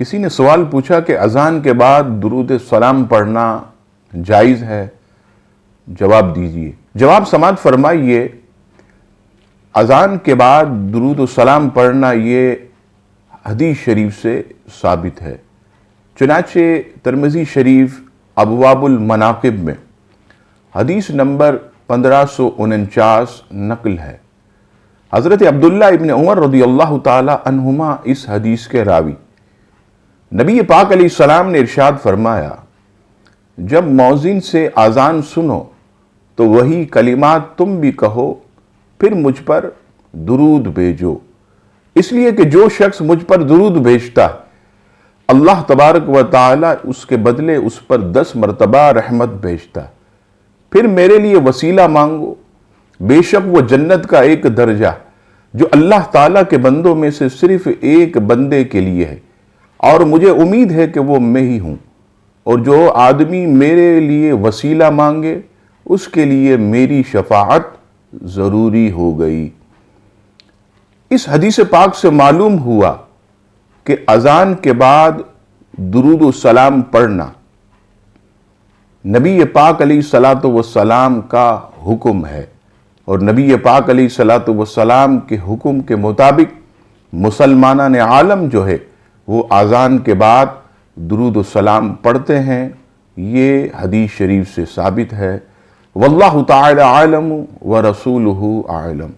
کسی نے سوال پوچھا کہ اذان کے بعد درود سلام پڑھنا جائز ہے؟ جواب دیجئے۔ جواب سماعت فرمائیے، اذان کے بعد درود و سلام پڑھنا یہ حدیث شریف سے ثابت ہے۔ چنانچہ ترمذی شریف ابواب المناقب میں حدیث نمبر 1549 نقل ہے۔ حضرت عبداللہ ابن عمر رضی اللہ تعالی عنہما اس حدیث کے راوی۔ نبی پاک علیہ السلام نے ارشاد فرمایا، جب مؤذن سے اذان سنو تو وہی کلمات تم بھی کہو، پھر مجھ پر درود بھیجو، اس لیے کہ جو شخص مجھ پر درود بھیجتا ہے اللہ تبارک و تعالی اس کے بدلے اس پر 10 مرتبہ رحمت بھیجتا ہے۔ پھر میرے لیے وسیلہ مانگو، بے شک وہ جنت کا ایک درجہ جو اللہ تعالیٰ کے بندوں میں سے صرف ایک بندے کے لیے ہے، اور مجھے امید ہے کہ وہ میں ہی ہوں، اور جو آدمی میرے لیے وسیلہ مانگے اس کے لیے میری شفاعت ضروری ہو گئی۔ اس حدیث پاک سے معلوم ہوا کہ اذان کے بعد درود و سلام پڑھنا نبی پاک علیہ الصلاۃ والسلام کا حکم ہے، اور نبی پاک علیہ الصلاۃ والسلام کے حکم کے مطابق مسلمانان عالم جو ہے وہ اذان کے بعد درود و سلام پڑھتے ہیں۔ یہ حدیث شریف سے ثابت ہے۔ واللہ تعالی عالم ورسولہ اعلم۔